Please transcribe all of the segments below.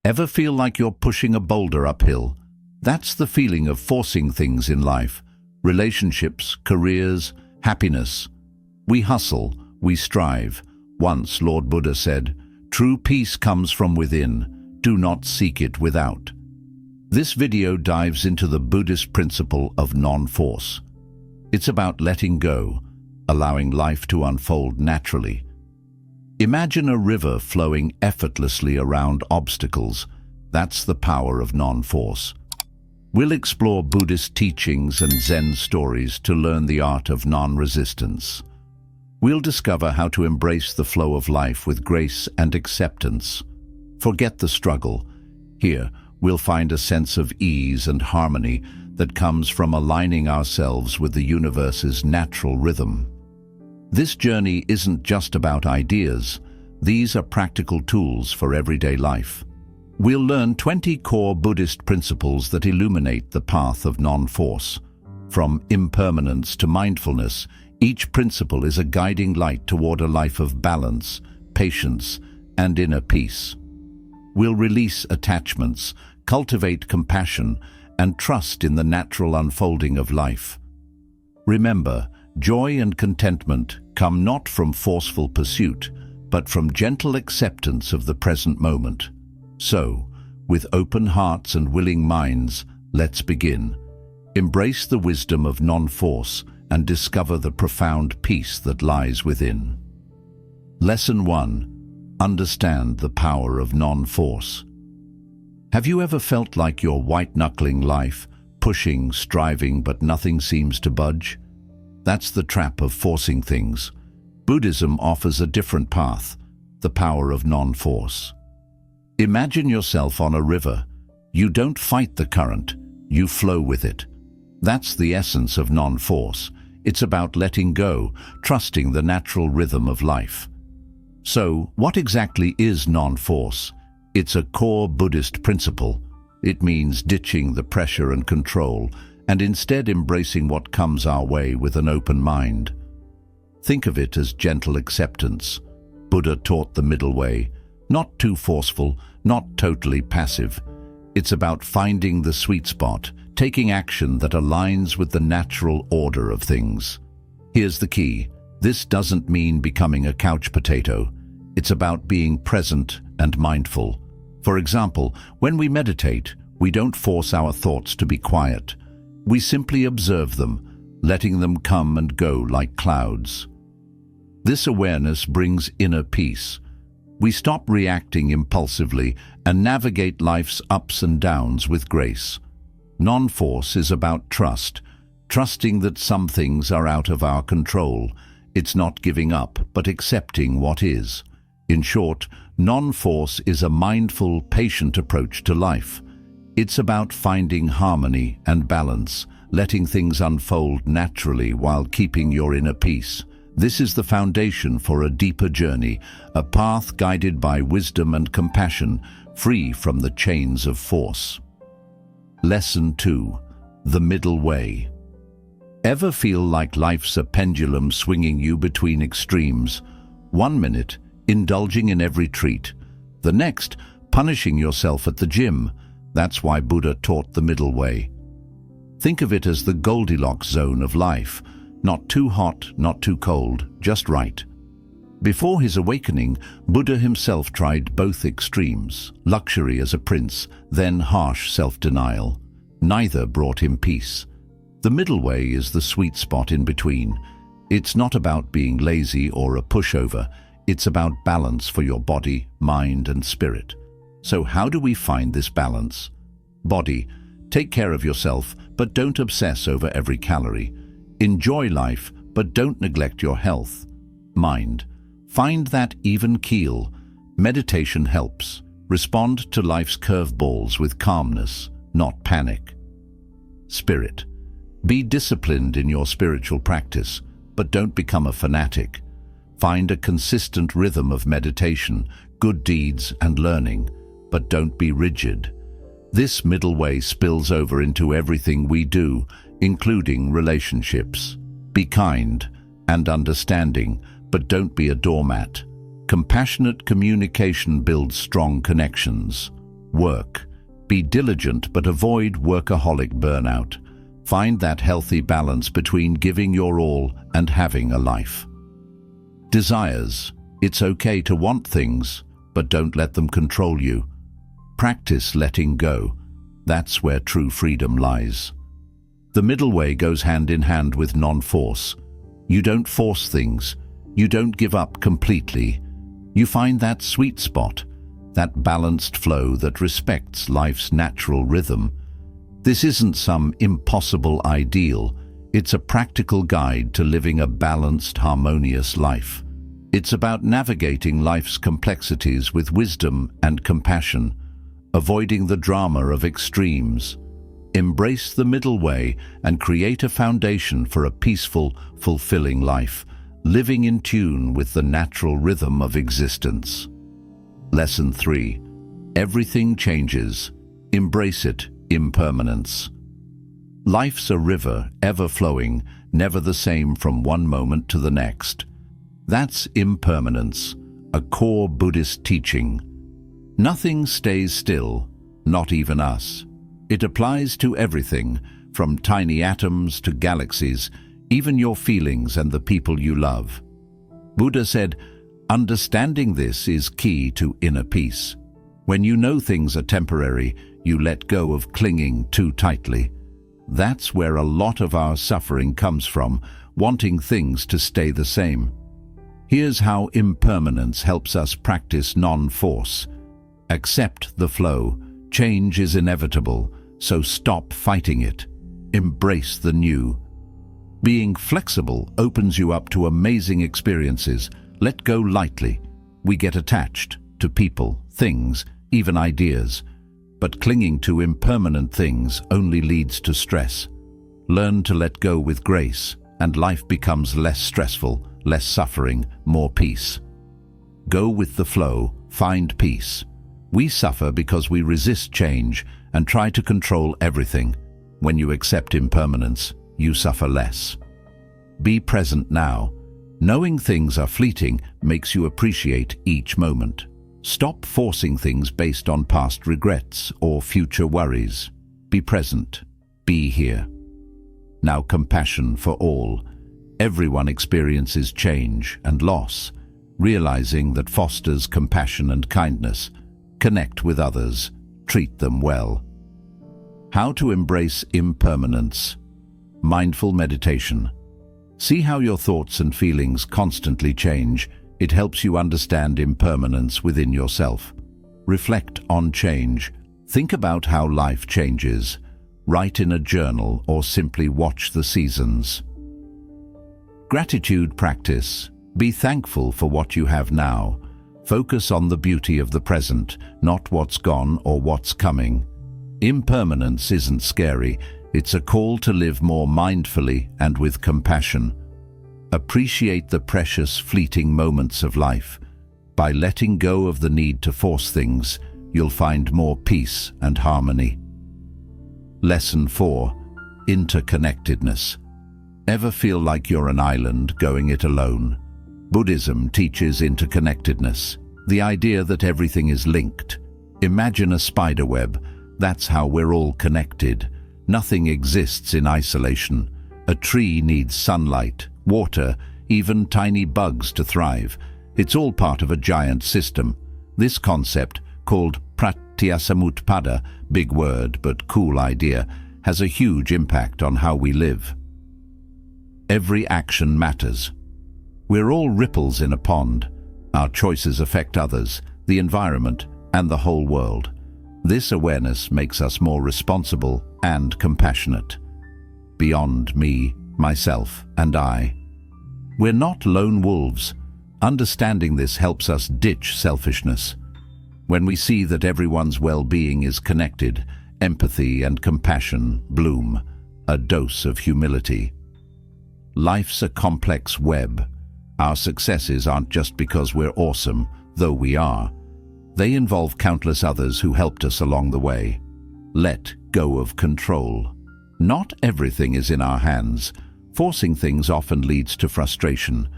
Ever feel like you're pushing a boulder uphill? That's the feeling of forcing things in life. Relationships, careers, happiness. We hustle, we strive. Once Lord Buddha said, "True peace comes from within. Do not seek it without." This video dives into the Buddhist principle of non-force. It's about letting go, allowing life to unfold naturally. Imagine a river flowing effortlessly around obstacles. That's the power of non-force. We'll explore Buddhist teachings and Zen stories to learn the art of non-resistance. We'll discover how to embrace the flow of life with grace and acceptance. Forget the struggle. Here, we'll find a sense of ease and harmony that comes from aligning ourselves with the universe's natural rhythm. This journey isn't just about ideas. These are practical tools for everyday life. We'll learn 20 core Buddhist principles that illuminate the path of non-force. From impermanence to mindfulness, each principle is a guiding light toward a life of balance, patience, and inner peace. We'll release attachments, cultivate compassion, and trust in the natural unfolding of life. Remember, joy and contentment come not from forceful pursuit, but from gentle acceptance of the present moment. So, with open hearts and willing minds, let's begin. Embrace the wisdom of non-force and discover the profound peace that lies within. Lesson 1. Understand the power of non-force. Have you ever felt like you're white-knuckling life, pushing, striving, but nothing seems to budge? That's the trap of forcing things. Buddhism offers a different path, the power of non-force. Imagine yourself on a river. You don't fight the current, you flow with it. That's the essence of non-force. It's about letting go, trusting the natural rhythm of life. So, what exactly is non-force? It's a core Buddhist principle. It means ditching the pressure and control, and instead embracing what comes our way with an open mind. Think of it as gentle acceptance. Buddha taught the middle way, not too forceful, not totally passive. It's about finding the sweet spot, taking action that aligns with the natural order of things. Here's the key. This doesn't mean becoming a couch potato. It's about being present and mindful. For example, when we meditate, we don't force our thoughts to be quiet. We simply observe them, letting them come and go like clouds. This awareness brings inner peace. We stop reacting impulsively and navigate life's ups and downs with grace. Non-force is about trust, trusting that some things are out of our control. It's not giving up, but accepting what is. In short, non-force is a mindful, patient approach to life. It's about finding harmony and balance, letting things unfold naturally while keeping your inner peace. This is the foundation for a deeper journey, a path guided by wisdom and compassion, free from the chains of force. Lesson 2. The middle way. Ever feel like life's a pendulum swinging you between extremes? 1 minute, indulging in every treat. The next, punishing yourself at the gym. That's why Buddha taught the middle way. Think of it as the Goldilocks zone of life. Not too hot, not too cold, just right. Before his awakening, Buddha himself tried both extremes, luxury as a prince, then harsh self-denial. Neither brought him peace. The middle way is the sweet spot in between. It's not about being lazy or a pushover. It's about balance for your body, mind, and spirit. So how do we find this balance? Body, take care of yourself, but don't obsess over every calorie. Enjoy life, but don't neglect your health. Mind, find that even keel. Meditation helps. Respond to life's curveballs with calmness, not panic. Spirit, be disciplined in your spiritual practice, but don't become a fanatic. Find a consistent rhythm of meditation, good deeds, and learning, but don't be rigid. This middle way spills over into everything we do, including relationships. Be kind and understanding, but don't be a doormat. Compassionate communication builds strong connections. Work. Be diligent but avoid workaholic burnout. Find that healthy balance between giving your all and having a life. Desires. It's okay to want things, but don't let them control you. Practice letting go. That's where true freedom lies. The middle way goes hand in hand with non-force. You don't force things. You don't give up completely. You find that sweet spot, that balanced flow that respects life's natural rhythm. This isn't some impossible ideal. It's a practical guide to living a balanced, harmonious life. It's about navigating life's complexities with wisdom and compassion, avoiding the drama of extremes. Embrace the middle way and create a foundation for a peaceful, fulfilling life, living in tune with the natural rhythm of existence. Lesson 3. Everything changes. Embrace it, impermanence. Life's a river, ever flowing, never the same from one moment to the next. That's impermanence, a core Buddhist teaching. Nothing stays still, not even us. It applies to everything, from tiny atoms to galaxies, even your feelings and the people you love. Buddha said, understanding this is key to inner peace. When you know things are temporary, you let go of clinging too tightly. That's where a lot of our suffering comes from, wanting things to stay the same. Here's how impermanence helps us practice non-force. Accept the flow. Change is inevitable, so stop fighting it. Embrace the new. Being flexible opens you up to amazing experiences. Let go lightly. We get attached to people, things, even ideas. But clinging to impermanent things only leads to stress. Learn to let go with grace, and life becomes less stressful, less suffering, more peace. Go with the flow, find peace. We suffer because we resist change and try to control everything. When you accept impermanence, you suffer less. Be present now. Knowing things are fleeting makes you appreciate each moment. Stop forcing things based on past regrets or future worries. Be present. Be here. Now, compassion for all. Everyone experiences change and loss. Realizing that fosters compassion and kindness. Connect with others. Treat them well. How to embrace impermanence. Mindful meditation. See how your thoughts and feelings constantly change. It helps you understand impermanence within yourself. Reflect on change. Think about how life changes. Write in a journal or simply watch the seasons. Gratitude practice. Be thankful for what you have now. Focus on the beauty of the present, not what's gone or what's coming. Impermanence isn't scary. It's a call to live more mindfully and with compassion. Appreciate the precious, fleeting moments of life. By letting go of the need to force things, you'll find more peace and harmony. Lesson 4. Interconnectedness. Ever feel like you're an island going it alone? Buddhism teaches interconnectedness, the idea that everything is linked. Imagine a spider web. That's how we're all connected. Nothing exists in isolation. A tree needs sunlight, water, even tiny bugs to thrive. It's all part of a giant system. This concept, called pratyasamutpada, big word but cool idea, has a huge impact on how we live. Every action matters. We're all ripples in a pond. Our choices affect others, the environment, and the whole world. This awareness makes us more responsible and compassionate. Beyond me, myself, and I. We're not lone wolves. Understanding this helps us ditch selfishness. When we see that everyone's well-being is connected, empathy and compassion bloom, a dose of humility. Life's a complex web. Our successes aren't just because we're awesome, though we are. They involve countless others who helped us along the way. Let go of control. Not everything is in our hands. Forcing things often leads to frustration.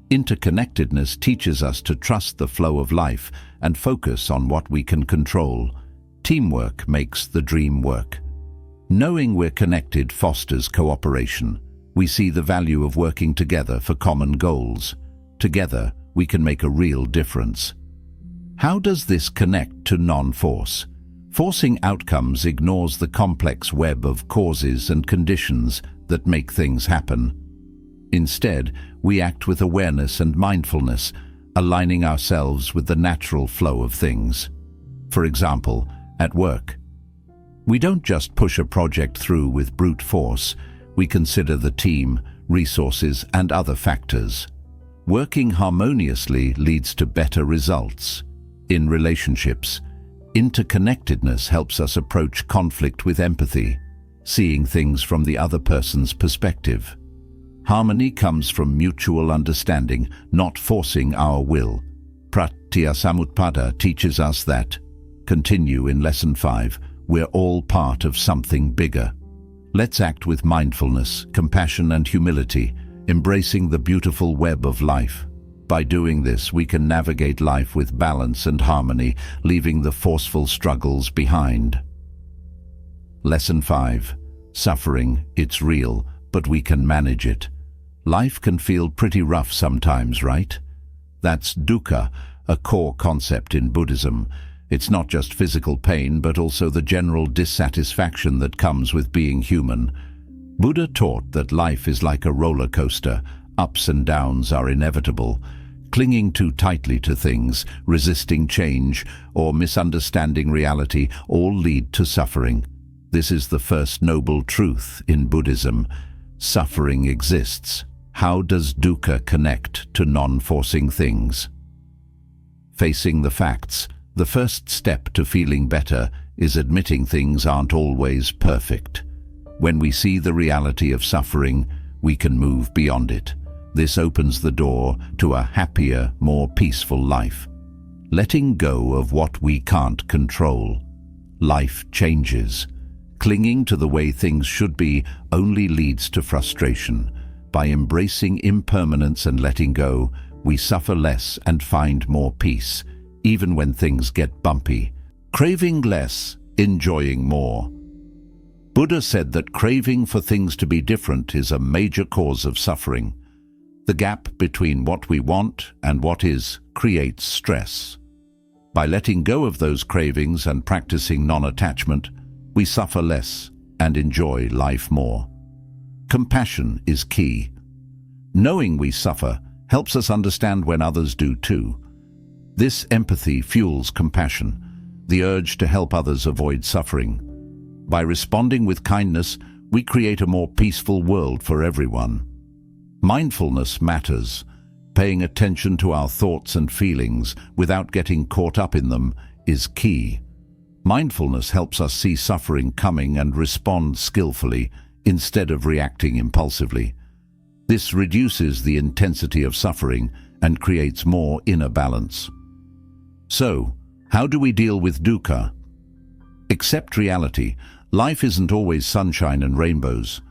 Interconnectedness teaches us to trust the flow of life and focus on what we can control. Teamwork makes the dream work. Knowing we're connected fosters cooperation. We see the value of working together for common goals. Together, we can make a real difference. How does this connect to non-force? Forcing outcomes ignores the complex web of causes and conditions that make things happen. Instead, we act with awareness and mindfulness, aligning ourselves with the natural flow of things. For example, at work. We don't just push a project through with brute force, we consider the team, resources, and other factors. Working harmoniously leads to better results. In relationships, interconnectedness helps us approach conflict with empathy, seeing things from the other person's perspective. Harmony comes from mutual understanding, not forcing our will. Pratyasamutpada teaches us that, continue in Lesson 5, we're all part of something bigger. Let's act with mindfulness, compassion, and humility, embracing the beautiful web of life. By doing this, we can navigate life with balance and harmony, leaving the forceful struggles behind. Lesson 5. Suffering, it's real, but we can manage it. Life can feel pretty rough sometimes, right? That's dukkha, a core concept in Buddhism. It's not just physical pain, but also the general dissatisfaction that comes with being human. Buddha taught that life is like a roller coaster. Ups and downs are inevitable. Clinging too tightly to things, resisting change, or misunderstanding reality all lead to suffering. This is the first noble truth in Buddhism. Suffering exists. How does dukkha connect to non-forcing things? Facing the facts. The first step to feeling better is admitting things aren't always perfect. When we see the reality of suffering, we can move beyond it. This opens the door to a happier, more peaceful life. Letting go of what we can't control. Life changes. Clinging to the way things should be only leads to frustration. By embracing impermanence and letting go, we suffer less and find more peace, even when things get bumpy. Craving less, enjoying more. Buddha said that craving for things to be different is a major cause of suffering. The gap between what we want and what is creates stress. By letting go of those cravings and practicing non-attachment, we suffer less and enjoy life more. Compassion is key. Knowing we suffer helps us understand when others do too. This empathy fuels compassion, the urge to help others avoid suffering. By responding with kindness, we create a more peaceful world for everyone. Mindfulness matters. Paying attention to our thoughts and feelings without getting caught up in them is key. Mindfulness helps us see suffering coming and respond skillfully instead of reacting impulsively. This reduces the intensity of suffering and creates more inner balance. So, how do we deal with dukkha? Accept reality. Life isn't always sunshine and rainbows.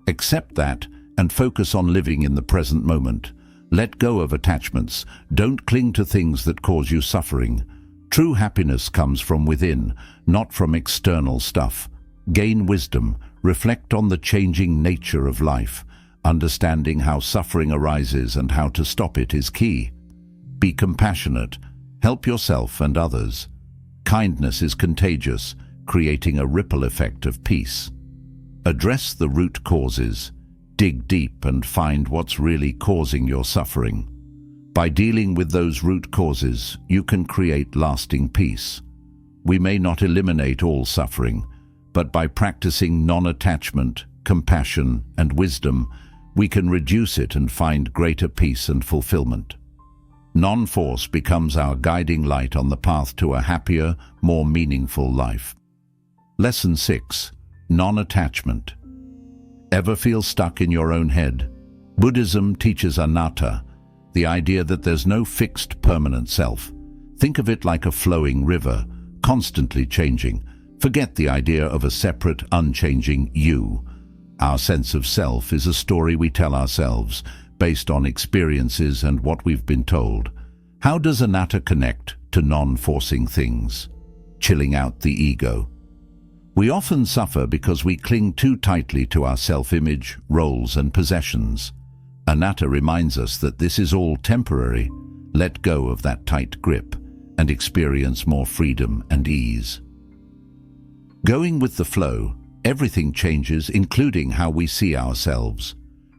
Accept that and focus on living in the present moment. Let go of attachments. Don't cling to things that cause you suffering. True happiness comes from within, not from external stuff. Gain wisdom. Reflect on the changing nature of life. Understanding how suffering arises and how to stop it is key. Be compassionate. Help yourself and others. Kindness is contagious, creating a ripple effect of peace. Address the root causes. Dig deep and find what's really causing your suffering. By dealing with those root causes, you can create lasting peace. We may not eliminate all suffering, but by practicing non-attachment, compassion, and wisdom, we can reduce it and find greater peace and fulfillment. Non-force becomes our guiding light on the path to a happier, more meaningful life. Lesson 6. Non-attachment. Ever feel stuck in your own head? Buddhism teaches anatta, the idea that there's no fixed, permanent self. Think of it like a flowing river, constantly changing. Forget the idea of a separate, unchanging you. Our sense of self is a story we tell ourselves, based on experiences and what we've been told. How does anatta connect to non-forcing things? chilling out the ego. We often suffer because we cling too tightly to our self-image, roles and possessions. Anatta reminds us that this is all temporary. Let go of that tight grip and experience more freedom and ease. Going with the flow, everything changes, including how we see ourselves.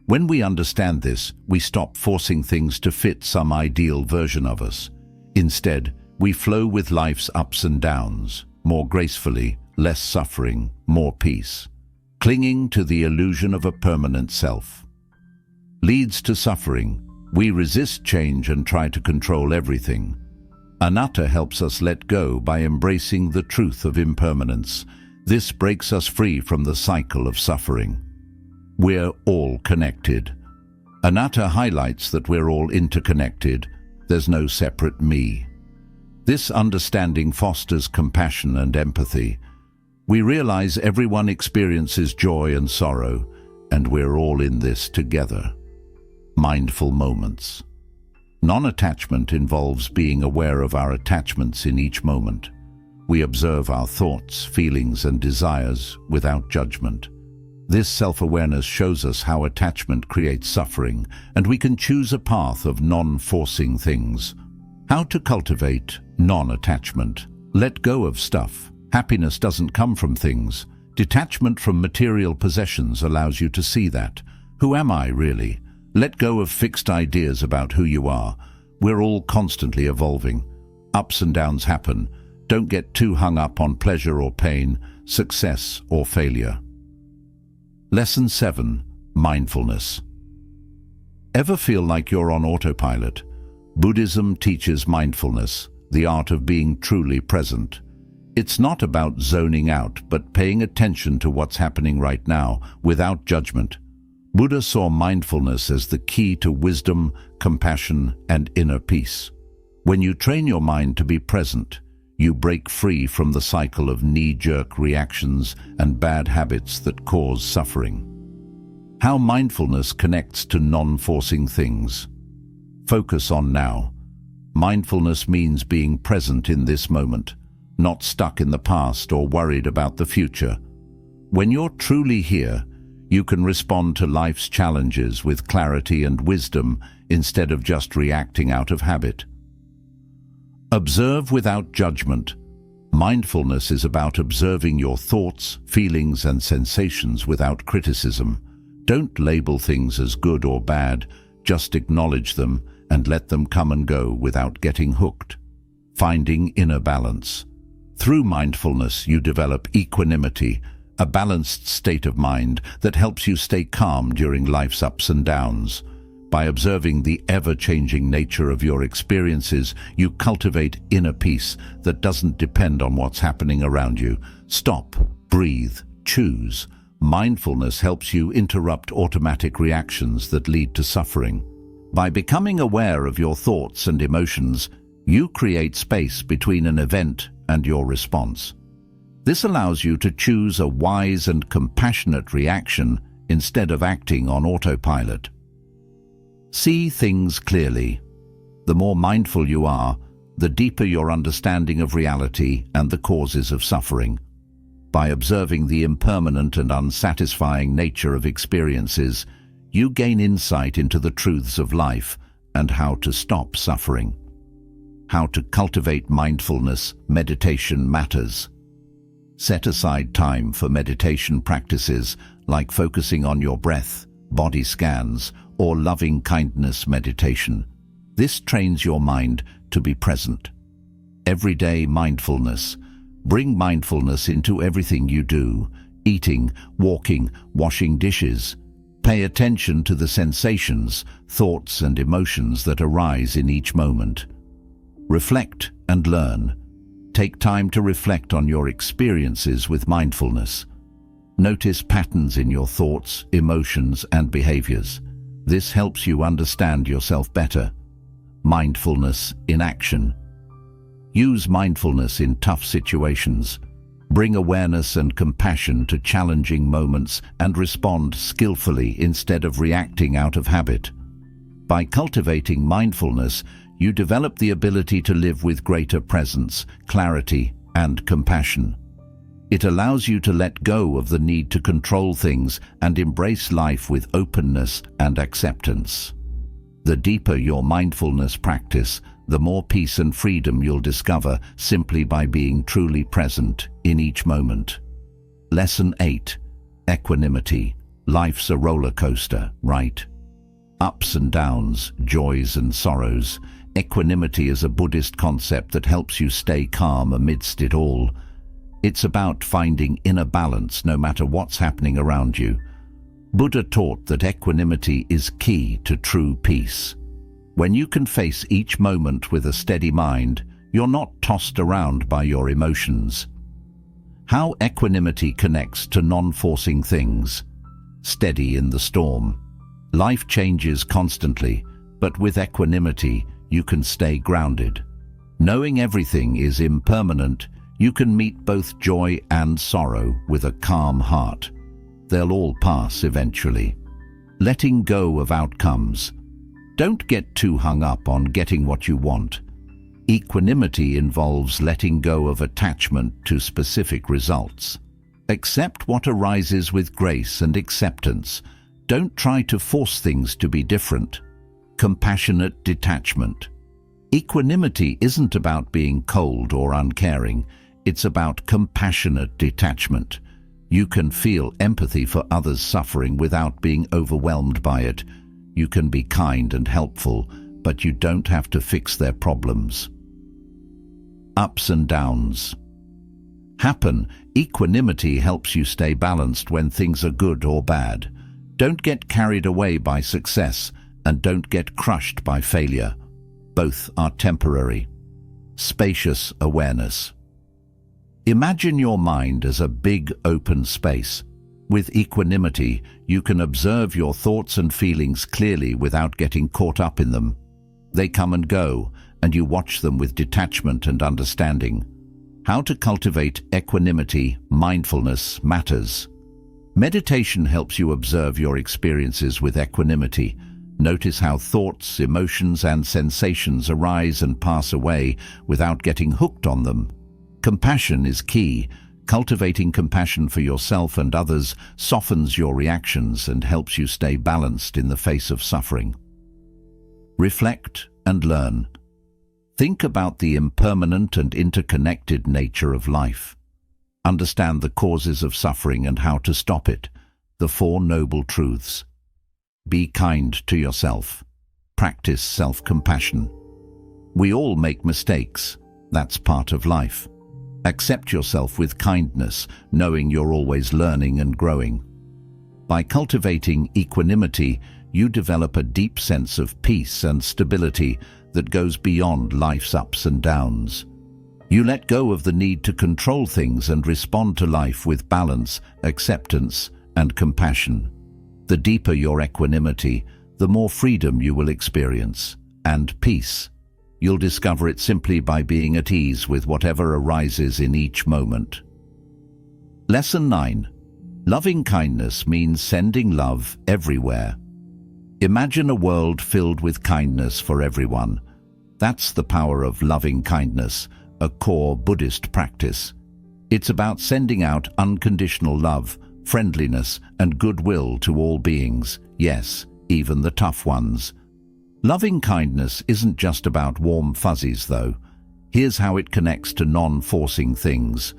When we understand this, we stop forcing things to fit some ideal version of us. Instead, we flow with life's ups and downs, more gracefully, less suffering, more peace. Clinging to the illusion of a permanent self leads to suffering. We resist change and try to control everything. Anatta helps us let go by embracing the truth of impermanence. This breaks us free from the cycle of suffering. We're all connected. Anatta highlights that we're all interconnected. There's no separate me. This understanding fosters compassion and empathy. We realize everyone experiences joy and sorrow, and we're all in this together. Mindful moments. Non-attachment involves being aware of our attachments in each moment. We observe our thoughts, feelings, and desires without judgment. This self-awareness shows us how attachment creates suffering, and we can choose a path of non-forcing things. How to cultivate non-attachment. Let go of stuff. Happiness doesn't come from things. Detachment from material possessions allows you to see that. Who am I, really? Let go of fixed ideas about who you are. We're all constantly evolving. Ups and downs happen. Don't get too hung up on pleasure or pain, success or failure. Lesson 7. Mindfulness. Ever feel like you're on autopilot? Buddhism teaches mindfulness, the art of being truly present. It's not about zoning out, but paying attention to what's happening right now, without judgment. Buddha saw mindfulness as the key to wisdom, compassion, and inner peace. When you train your mind to be present, you break free from the cycle of knee-jerk reactions and bad habits that cause suffering. How mindfulness connects to non-forcing things. Focus on now. Mindfulness means being present in this moment, not stuck in the past or worried about the future. When you're truly here, you can respond to life's challenges with clarity and wisdom instead of just reacting out of habit. Observe without judgment. Mindfulness is about observing your thoughts, feelings, and sensations without criticism. Don't label things as good or bad, just acknowledge them and let them come and go without getting hooked. Finding inner balance. Through mindfulness, you develop equanimity, a balanced state of mind that helps you stay calm during life's ups and downs. By observing the ever-changing nature of your experiences, you cultivate inner peace that doesn't depend on what's happening around you. Stop, breathe, choose. Mindfulness helps you interrupt automatic reactions that lead to suffering. By becoming aware of your thoughts and emotions, you create space between an event and your response. This allows you to choose a wise and compassionate reaction instead of acting on autopilot. See things clearly. The more mindful you are, the deeper your understanding of reality and the causes of suffering. By observing the impermanent and unsatisfying nature of experiences, you gain insight into the truths of life and how to stop suffering. How to cultivate mindfulness. Meditation matters. Set aside time for meditation practices like focusing on your breath, body scans, or loving kindness meditation. This trains your mind to be present. Everyday mindfulness. Bring mindfulness into everything you do: eating, walking, washing dishes. Pay attention to the sensations, thoughts, and emotions that arise in each moment. Reflect and learn. Take time to reflect on your experiences with mindfulness. Notice patterns in your thoughts, emotions, and behaviors. This helps you understand yourself better. Mindfulness in action. Use mindfulness in tough situations. Bring awareness and compassion to challenging moments and respond skillfully instead of reacting out of habit. By cultivating mindfulness, you develop the ability to live with greater presence, clarity, and compassion. It allows you to let go of the need to control things and embrace life with openness and acceptance. The deeper your mindfulness practice, the more peace and freedom you'll discover simply by being truly present in each moment. Lesson 8. Equanimity. Life's a roller coaster, right? Ups and downs, joys and sorrows. Equanimity is a Buddhist concept that helps you stay calm amidst it all. It's about finding inner balance no matter what's happening around you. Buddha taught that equanimity is key to true peace. When you can face each moment with a steady mind, you're not tossed around by your emotions. How equanimity connects to non-forcing things. Steady in the storm. Life changes constantly, but with equanimity, you can stay grounded. Knowing everything is impermanent, you can meet both joy and sorrow with a calm heart. They'll all pass eventually. Letting go of outcomes. Don't get too hung up on getting what you want. Equanimity involves letting go of attachment to specific results. Accept what arises with grace and acceptance. Don't try to force things to be different. Compassionate detachment. Equanimity isn't about being cold or uncaring. It's about compassionate detachment. You can feel empathy for others' suffering without being overwhelmed by it. You can be kind and helpful, but you don't have to fix their problems. Ups and downs. Equanimity helps you stay balanced when things are good or bad. Don't get carried away by success, and don't get crushed by failure. Both are temporary. Spacious awareness. Imagine your mind as a big open space. With equanimity, you can observe your thoughts and feelings clearly without getting caught up in them. They come and go, and you watch them with detachment and understanding. How to cultivate equanimity, mindfulness matters. Meditation helps you observe your experiences with equanimity. Notice how thoughts, emotions, and sensations arise and pass away without getting hooked on them. Compassion is key. Cultivating compassion for yourself and others softens your reactions and helps you stay balanced in the face of suffering. Reflect and learn. Think about the impermanent and interconnected nature of life. Understand the causes of suffering and how to stop it. The Four Noble Truths. Be kind to yourself. Practice self-compassion. We all make mistakes. That's part of life. Accept yourself with kindness, knowing you're always learning and growing. By cultivating equanimity, you develop a deep sense of peace and stability that goes beyond life's ups and downs. You let go of the need to control things and respond to life with balance, acceptance, and compassion. The deeper your equanimity, the more freedom you will experience, and peace. You'll discover it simply by being at ease with whatever arises in each moment. Lesson 9. Loving kindness means sending love everywhere. Imagine a world filled with kindness for everyone. That's the power of loving kindness, a core Buddhist practice. It's about sending out unconditional love, friendliness, and goodwill to all beings, yes, even the tough ones. Loving kindness isn't just about warm fuzzies, though. Here's how it connects to non-forcing things.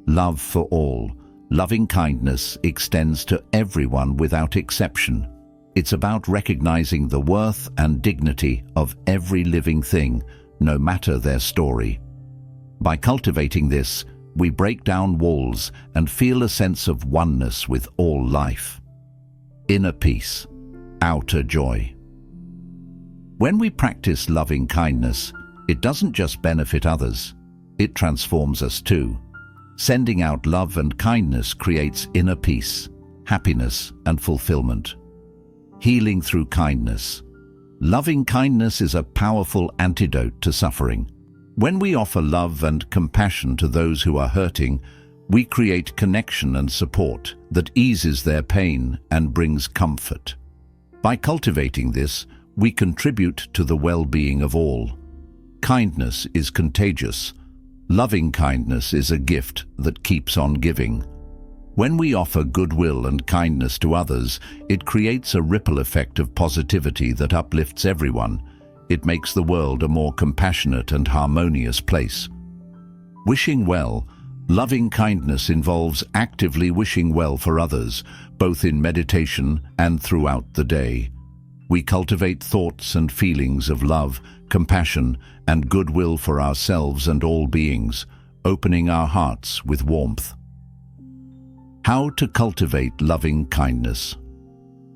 Love for all. Loving kindness extends to everyone without exception. It's about recognizing the worth and dignity of every living thing, no matter their story. By cultivating this, we break down walls and feel a sense of oneness with all life. Inner peace, outer joy. When we practice loving kindness, it doesn't just benefit others, it transforms us too. Sending out love and kindness creates inner peace, happiness, and fulfillment. Healing through kindness. Loving kindness is a powerful antidote to suffering. When we offer love and compassion to those who are hurting, we create connection and support that eases their pain and brings comfort. By cultivating this, we contribute to the well-being of all. Kindness is contagious. Loving kindness is a gift that keeps on giving. When we offer goodwill and kindness to others, it creates a ripple effect of positivity that uplifts everyone. It makes the world a more compassionate and harmonious place. Wishing well. Loving kindness involves actively wishing well for others, both in meditation and throughout the day. We cultivate thoughts and feelings of love, compassion, and goodwill for ourselves and all beings, opening our hearts with warmth. How to cultivate loving kindness.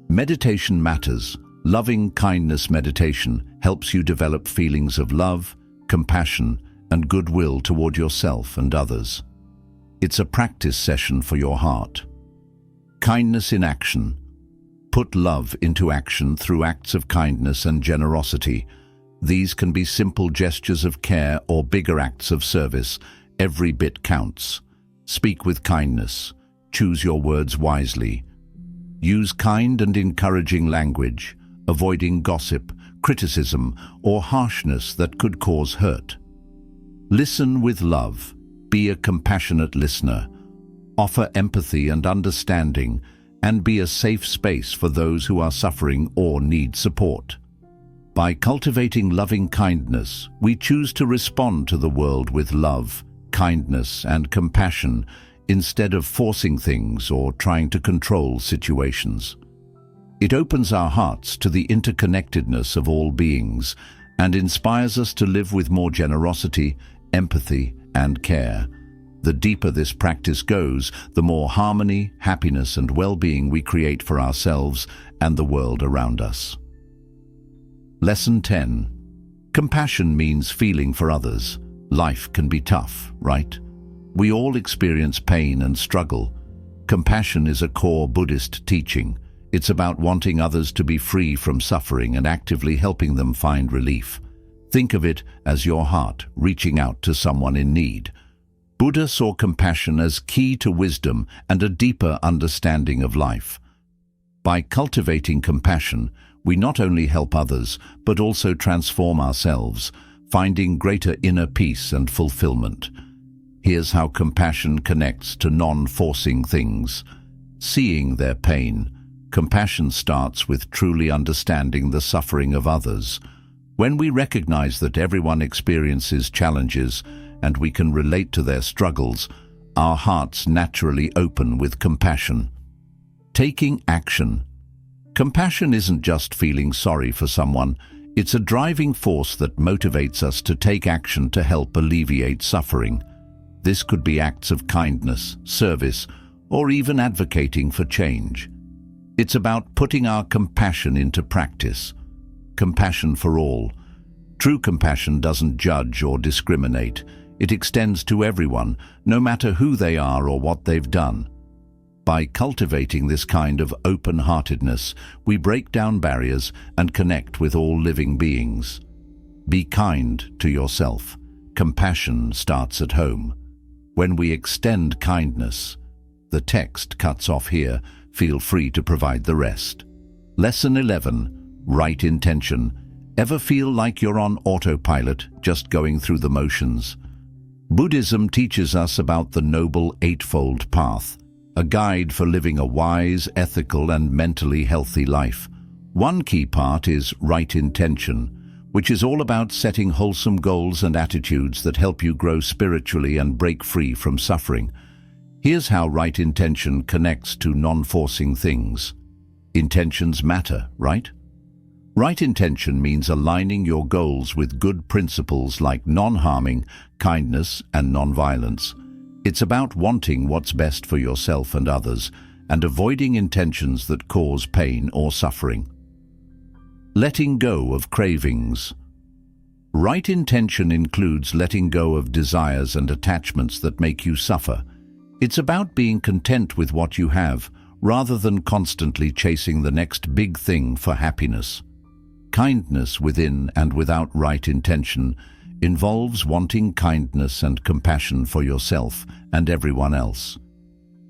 Meditation matters. Loving kindness meditation helps you develop feelings of love, compassion, and goodwill toward yourself and others. It's a practice session for your heart. Kindness in action. Put love into action through acts of kindness and generosity. These can be simple gestures of care or bigger acts of service. Every bit counts. Speak with kindness. Choose your words wisely. Use kind and encouraging language, avoiding gossip, criticism, or harshness that could cause hurt. Listen with love. Be a compassionate listener. Offer empathy and understanding, and be a safe space for those who are suffering or need support. By cultivating loving kindness, we choose to respond to the world with love, kindness, and compassion instead of forcing things or trying to control situations. It opens our hearts to the interconnectedness of all beings and inspires us to live with more generosity, empathy, and care. The deeper this practice goes, the more harmony, happiness, and well-being we create for ourselves and the world around us. Lesson 10. Compassion means feeling for others. Life can be tough, right? We all experience pain and struggle. Compassion is a core Buddhist teaching. It's about wanting others to be free from suffering and actively helping them find relief. Think of it as your heart reaching out to someone in need. Buddha saw compassion as key to wisdom and a deeper understanding of life. By cultivating compassion, we not only help others, but also transform ourselves, finding greater inner peace and fulfillment. Here's how compassion connects to non-forcing things. Seeing their pain. Compassion starts with truly understanding the suffering of others. When we recognize that everyone experiences challenges and we can relate to their struggles, our hearts naturally open with compassion. Taking action. Compassion isn't just feeling sorry for someone, it's a driving force that motivates us to take action to help alleviate suffering. This could be acts of kindness, service, or even advocating for change. It's about putting our compassion into practice. Compassion for all. True compassion doesn't judge or discriminate. It extends to everyone, no matter who they are or what they've done. By cultivating this kind of open-heartedness, we break down barriers and connect with all living beings. Be kind to yourself. Compassion starts at home. When we extend kindness, the text cuts off here. Feel free to provide the rest. Lesson 11. Right intention. Ever feel like you're on autopilot, just going through the motions? Buddhism teaches us about the Noble Eightfold Path, a guide for living a wise, ethical, and mentally healthy life. One key part is right intention, which is all about setting wholesome goals and attitudes that help you grow spiritually and break free from suffering. Here's how right intention connects to non-forcing things. Intentions matter, right? Right intention means aligning your goals with good principles like non-harming, kindness, and non-violence. It's about wanting what's best for yourself and others, and avoiding intentions that cause pain or suffering. Letting go of cravings. Right intention includes letting go of desires and attachments that make you suffer. It's about being content with what you have, rather than constantly chasing the next big thing for happiness. Kindness within and without right intention involves wanting kindness and compassion for yourself and everyone else.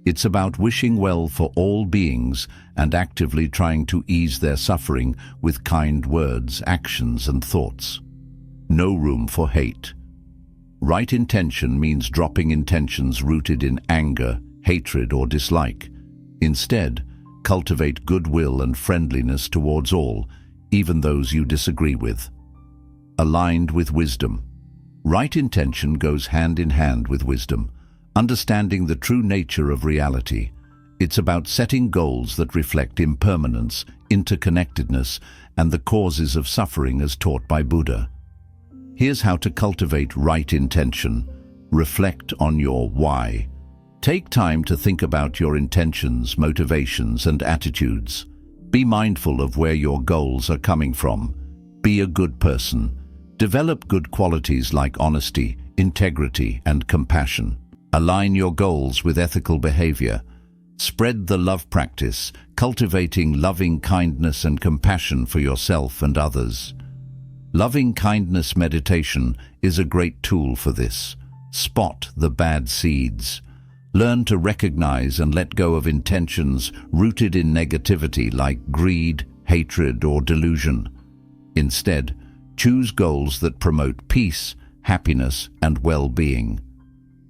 It's about wishing well for all beings and actively trying to ease their suffering with kind words, actions, and thoughts. No room for hate. Right intention means dropping intentions rooted in anger, hatred, or dislike. Instead, cultivate goodwill and friendliness towards all, even those you disagree with. Aligned with wisdom. Right intention goes hand in hand with wisdom, understanding the true nature of reality. It's about setting goals that reflect impermanence, interconnectedness, and the causes of suffering as taught by Buddha. Here's how to cultivate right intention. Reflect on your why. Take time to think about your intentions, motivations, and attitudes. Be mindful of where your goals are coming from. Be a good person. Develop good qualities like honesty, integrity, and compassion. Align your goals with ethical behavior. Spread the love practice, cultivating loving kindness and compassion for yourself and others. Loving kindness meditation is a great tool for this. Spot the bad seeds. Learn to recognize and let go of intentions rooted in negativity like greed, hatred, or delusion. Instead, choose goals that promote peace, happiness, and well-being.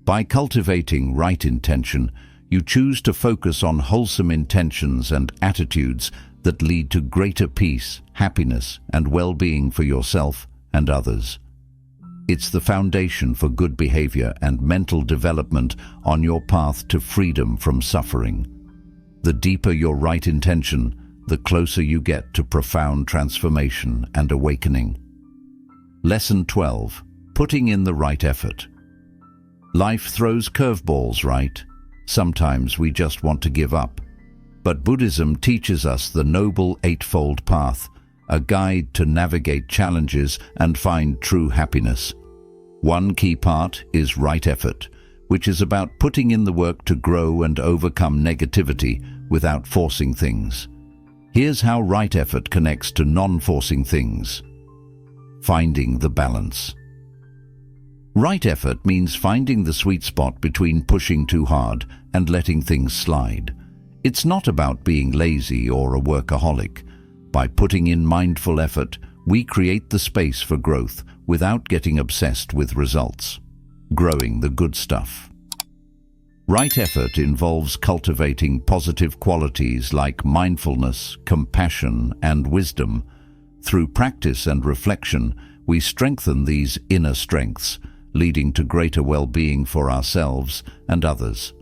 By cultivating right intention, you choose to focus on wholesome intentions and attitudes that lead to greater peace, happiness, and well-being for yourself and others. It's the foundation for good behavior and mental development on your path to freedom from suffering. The deeper your right intention, the closer you get to profound transformation and awakening. Lesson 12. Putting in the right effort. Life throws curveballs, right? Sometimes we just want to give up. But Buddhism teaches us the Noble Eightfold Path, a guide to navigate challenges and find true happiness. One key part is right effort, which is about putting in the work to grow and overcome negativity without forcing things. Here's how right effort connects to non-forcing things. Finding the balance. Right effort means finding the sweet spot between pushing too hard and letting things slide. It's not about being lazy or a workaholic. By putting in mindful effort, we create the space for growth without getting obsessed with results. Growing the good stuff. Right effort involves cultivating positive qualities like mindfulness, compassion, and wisdom. Through practice and reflection, we strengthen these inner strengths, leading to greater well-being for ourselves and others.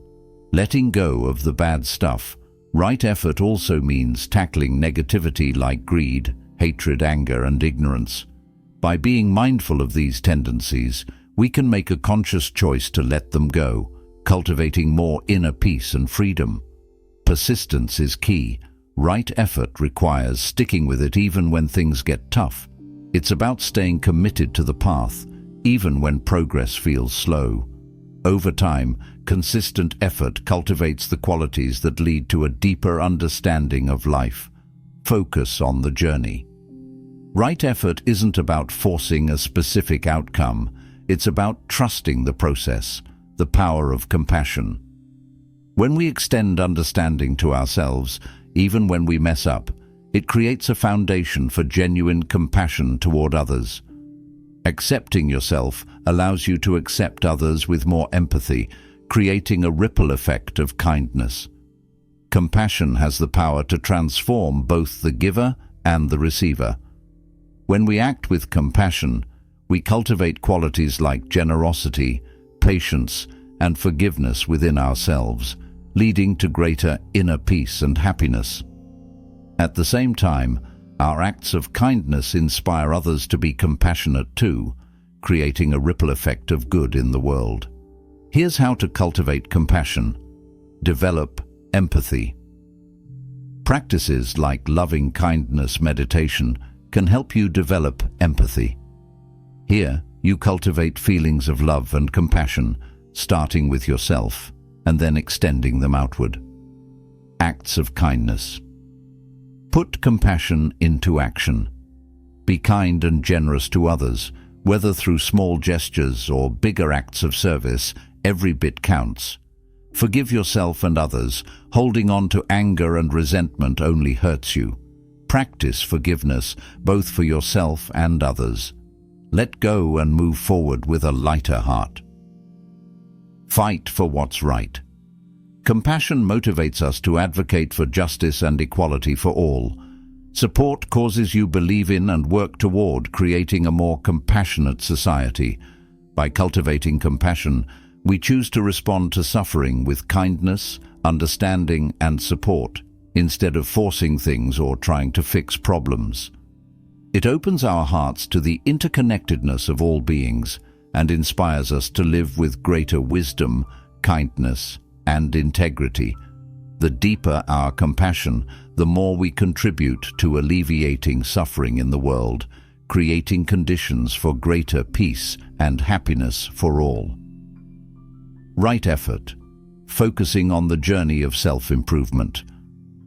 Letting go of the bad stuff. Right effort also means tackling negativity like greed, hatred, anger, and ignorance. By being mindful of these tendencies, we can make a conscious choice to let them go, cultivating more inner peace and freedom. Persistence is key. Right effort requires sticking with it even when things get tough. It's about staying committed to the path, even when progress feels slow. Over time, consistent effort cultivates the qualities that lead to a deeper understanding of life. Focus on the journey. Right effort isn't about forcing a specific outcome. It's about trusting the process, the power of compassion. When we extend understanding to ourselves, even when we mess up, it creates a foundation for genuine compassion toward others. Accepting yourself allows you to accept others with more empathy, creating a ripple effect of kindness. Compassion has the power to transform both the giver and the receiver. When we act with compassion, we cultivate qualities like generosity, patience, and forgiveness within ourselves, leading to greater inner peace and happiness. At the same time, our acts of kindness inspire others to be compassionate too, creating a ripple effect of good in the world. Here's how to cultivate compassion. Develop empathy. Practices like loving kindness meditation can help you develop empathy. Here, you cultivate feelings of love and compassion, starting with yourself and then extending them outward. Acts of kindness. Put compassion into action. Be kind and generous to others, whether through small gestures or bigger acts of service. Every bit counts. Forgive yourself and others. Holding on to anger and resentment only hurts you. Practice forgiveness, both for yourself and others. Let go and move forward with a lighter heart. Fight for what's right. Compassion motivates us to advocate for justice and equality for all. Support causes you believe in and work toward creating a more compassionate society. By cultivating compassion, we choose to respond to suffering with kindness, understanding, and support, instead of forcing things or trying to fix problems. It opens our hearts to the interconnectedness of all beings and inspires us to live with greater wisdom, kindness, and integrity. The deeper our compassion, the more we contribute to alleviating suffering in the world, creating conditions for greater peace and happiness for all. Right effort, focusing on the journey of self-improvement.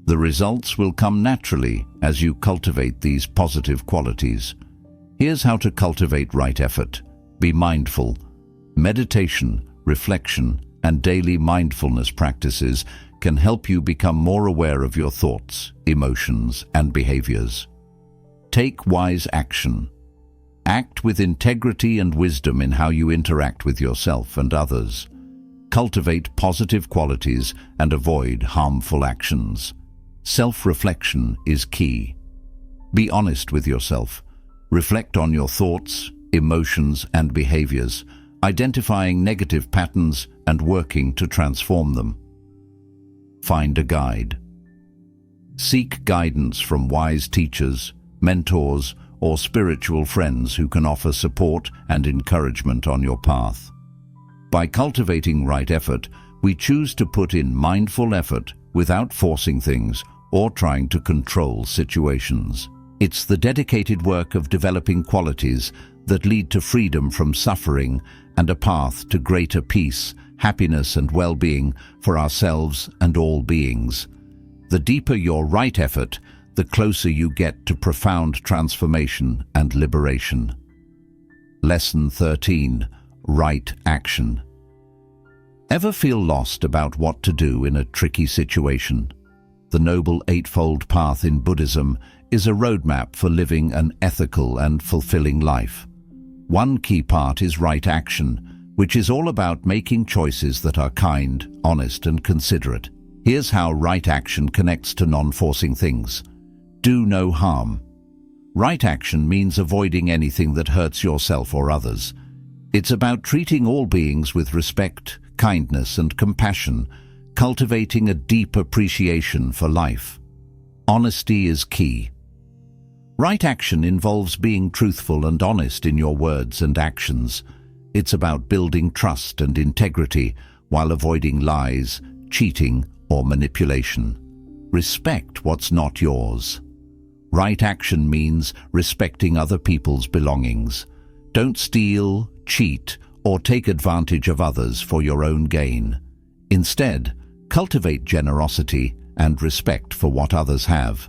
The results will come naturally as you cultivate these positive qualities. Here's how to cultivate right effort. Be mindful. Meditation, reflection, and daily mindfulness practices can help you become more aware of your thoughts, emotions, and behaviors. Take wise action. Act with integrity and wisdom in how you interact with yourself and others. Cultivate positive qualities and avoid harmful actions. Self-reflection is key. Be honest with yourself. Reflect on your thoughts, emotions, and behaviors, identifying negative patterns and working to transform them. Find a guide. Seek guidance from wise teachers, mentors, or spiritual friends who can offer support and encouragement on your path. By cultivating right effort, we choose to put in mindful effort without forcing things or trying to control situations. It's the dedicated work of developing qualities that lead to freedom from suffering and a path to greater peace, happiness, and well-being for ourselves and all beings. The deeper your right effort, the closer you get to profound transformation and liberation. Lesson 13. Right action. Ever feel lost about what to do in a tricky situation? The Noble Eightfold Path in Buddhism is a roadmap for living an ethical and fulfilling life. One key part is right action, which is all about making choices that are kind, honest, and considerate. Here's how right action connects to non-forcing things. Do no harm. Right action means avoiding anything that hurts yourself or others. It's about treating all beings with respect, kindness, and compassion, cultivating a deep appreciation for life. Honesty is key. Right action involves being truthful and honest in your words and actions. It's about building trust and integrity while avoiding lies, cheating, or manipulation. Respect what's not yours. Right action means respecting other people's belongings. Don't steal, cheat, or take advantage of others for your own gain. Instead, cultivate generosity and respect for what others have.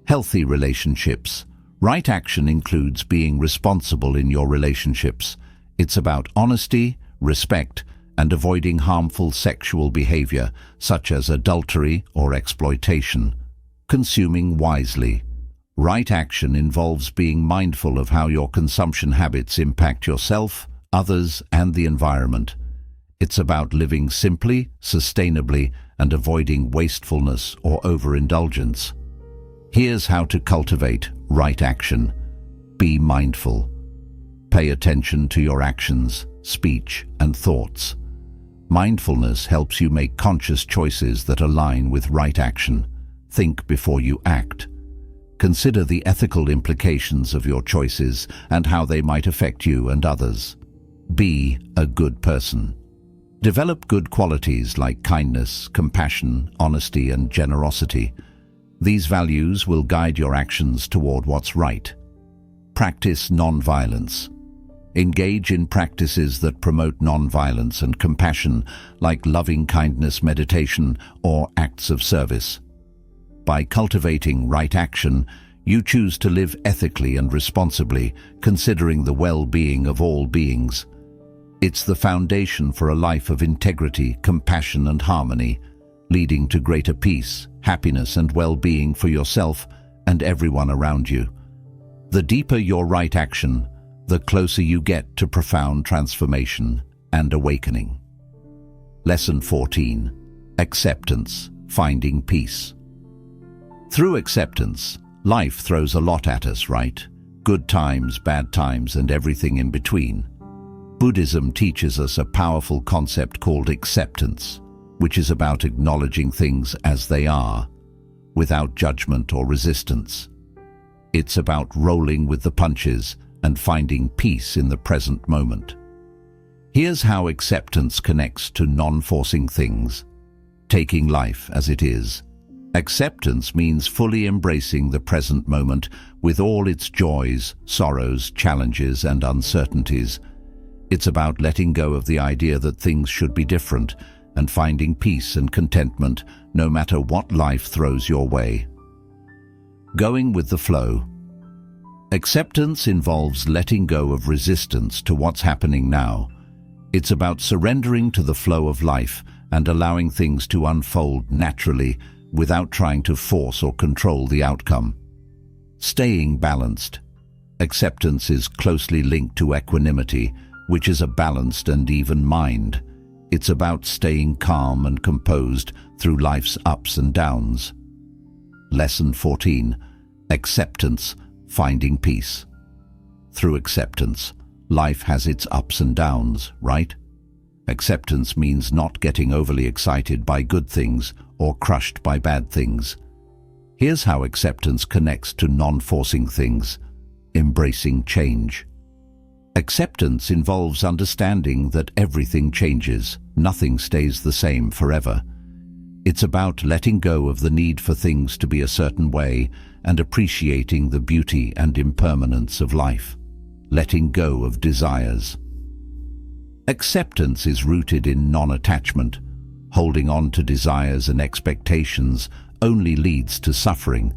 Healthy relationships. Right action includes being responsible in your relationships. It's about honesty, respect, and avoiding harmful sexual behavior, such as adultery or exploitation. Consuming wisely. Right action involves being mindful of how your consumption habits impact yourself, others, and the environment. It's about living simply, sustainably, and avoiding wastefulness or overindulgence. Here's how to cultivate right action. Be mindful. Pay attention to your actions, speech, and thoughts. Mindfulness helps you make conscious choices that align with right action. Think before you act. Consider the ethical implications of your choices and how they might affect you and others. Be a good person. Develop good qualities like kindness, compassion, honesty, and generosity. These values will guide your actions toward what's right. Practice non-violence. Engage in practices that promote non-violence and compassion, like loving-kindness meditation or acts of service. By cultivating right action, you choose to live ethically and responsibly, considering the well-being of all beings. It's the foundation for a life of integrity, compassion, and harmony, leading to greater peace, happiness, and well-being for yourself and everyone around you. The deeper your right action, the closer you get to profound transformation and awakening. Lesson 14. Acceptance, finding peace. Through acceptance, life throws a lot at us, right? Good times, bad times, and everything in between. Buddhism teaches us a powerful concept called acceptance, which is about acknowledging things as they are, without judgment or resistance. It's about rolling with the punches and finding peace in the present moment. Here's how acceptance connects to non-forcing things. Taking life as it is. Acceptance means fully embracing the present moment with all its joys, sorrows, challenges, and uncertainties. It's about letting go of the idea that things should be different and finding peace and contentment no matter what life throws your way. Going with the flow. Acceptance involves letting go of resistance to what's happening now. It's about surrendering to the flow of life and allowing things to unfold naturally without trying to force or control the outcome. Staying balanced. Acceptance is closely linked to equanimity, which is a balanced and even mind. It's about staying calm and composed through life's ups and downs. Lesson 14. Acceptance, finding peace. Through acceptance, life has its ups and downs, right? Acceptance means not getting overly excited by good things or crushed by bad things. Here's how acceptance connects to non-forcing things. Embracing change. Acceptance involves understanding that everything changes, nothing stays the same forever. It's about letting go of the need for things to be a certain way and appreciating the beauty and impermanence of life. Letting go of desires. Acceptance is rooted in non-attachment. Holding on to desires and expectations only leads to suffering.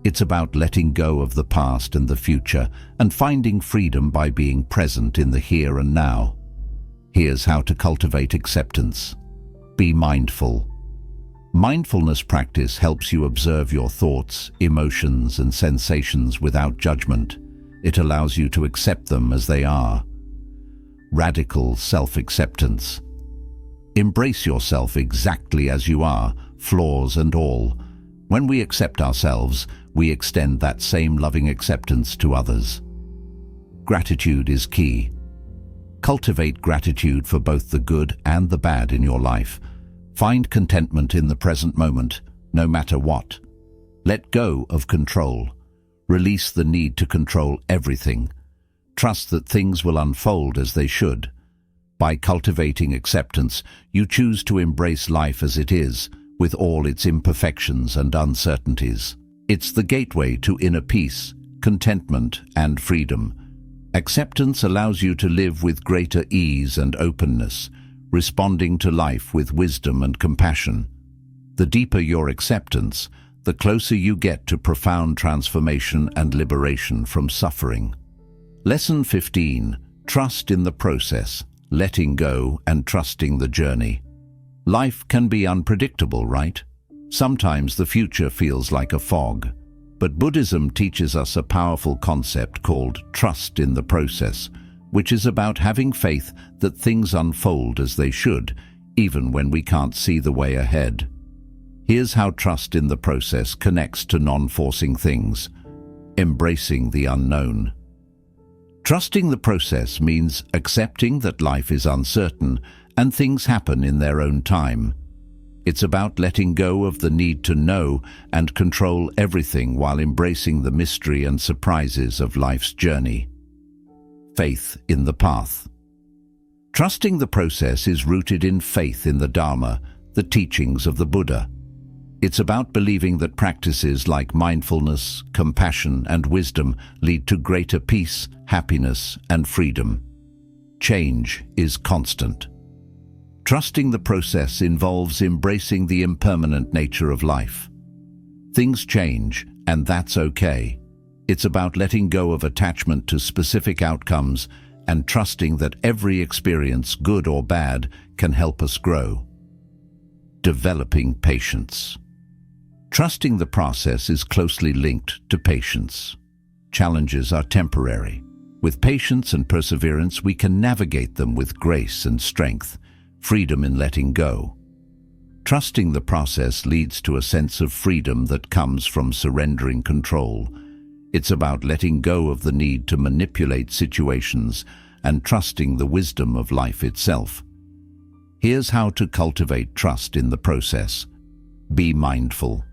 It's about letting go of the past and the future and finding freedom by being present in the here and now. Here's how to cultivate acceptance. Be mindful. Mindfulness practice helps you observe your thoughts, emotions, and sensations without judgment. It allows you to accept them as they are. Radical self-acceptance. Embrace yourself exactly as you are, flaws and all. When we accept ourselves, we extend that same loving acceptance to others. Gratitude is key. Cultivate gratitude for both the good and the bad in your life. Find contentment in the present moment, no matter what. Let go of control. Release the need to control everything. Trust that things will unfold as they should. By cultivating acceptance, you choose to embrace life as it is, with all its imperfections and uncertainties. It's the gateway to inner peace, contentment, and freedom. Acceptance allows you to live with greater ease and openness, responding to life with wisdom and compassion. The deeper your acceptance, the closer you get to profound transformation and liberation from suffering. Lesson 15. Trust in the process, letting go and trusting the journey. Life can be unpredictable, right? Sometimes the future feels like a fog. But Buddhism teaches us a powerful concept called trust in the process, which is about having faith that things unfold as they should, even when we can't see the way ahead. Here's how trust in the process connects to non-forcing things. Embracing the unknown. Trusting the process means accepting that life is uncertain and things happen in their own time. It's about letting go of the need to know and control everything while embracing the mystery and surprises of life's journey. Faith in the path. Trusting the process is rooted in faith in the Dharma, the teachings of the Buddha. It's about believing that practices like mindfulness, compassion, and wisdom lead to greater peace, happiness, and freedom. Change is constant. Trusting the process involves embracing the impermanent nature of life. Things change, and that's okay. It's about letting go of attachment to specific outcomes and trusting that every experience, good or bad, can help us grow. Developing patience. Trusting the process is closely linked to patience. Challenges are temporary. With patience and perseverance, we can navigate them with grace and strength, freedom in letting go. Trusting the process leads to a sense of freedom that comes from surrendering control. It's about letting go of the need to manipulate situations and trusting the wisdom of life itself. Here's how to cultivate trust in the process. Be mindful.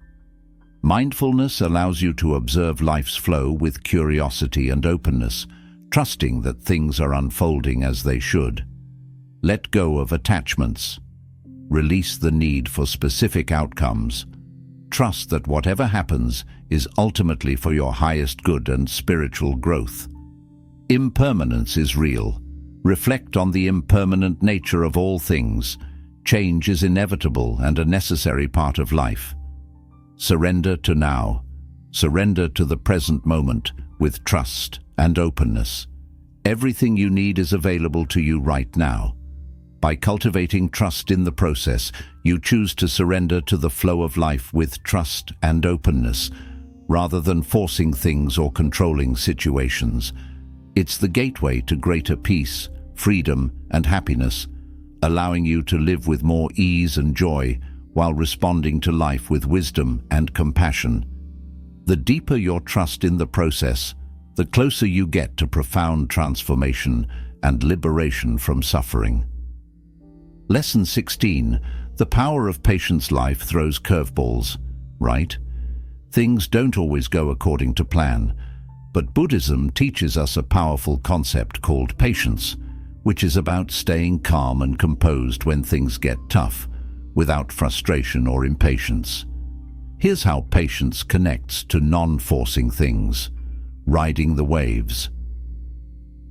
Mindfulness allows you to observe life's flow with curiosity and openness, trusting that things are unfolding as they should. Let go of attachments. Release the need for specific outcomes. Trust that whatever happens is ultimately for your highest good and spiritual growth. Impermanence is real. Reflect on the impermanent nature of all things. Change is inevitable and a necessary part of life. Surrender to now. Surrender to the present moment with trust and openness. Everything you need is available to you right now. By cultivating trust in the process, you choose to surrender to the flow of life with trust and openness, rather than forcing things or controlling situations. It's the gateway to greater peace, freedom, and happiness, allowing you to live with more ease and joy while responding to life with wisdom and compassion. The deeper your trust in the process, the closer you get to profound transformation and liberation from suffering. Lesson 16. The power of patience. Life throws curveballs, right? Things don't always go according to plan, but Buddhism teaches us a powerful concept called patience, which is about staying calm and composed when things get tough, without frustration or impatience. Here's how patience connects to non-forcing things. Riding the waves.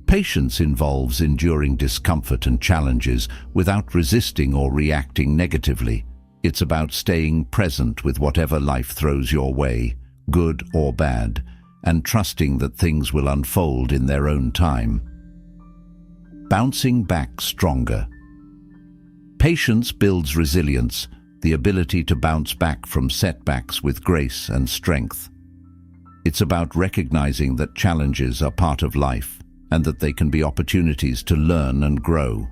Patience involves enduring discomfort and challenges without resisting or reacting negatively. It's about staying present with whatever life throws your way, good or bad, and trusting that things will unfold in their own time. Bouncing back stronger. Patience builds resilience, the ability to bounce back from setbacks with grace and strength. It's about recognizing that challenges are part of life and that they can be opportunities to learn and grow.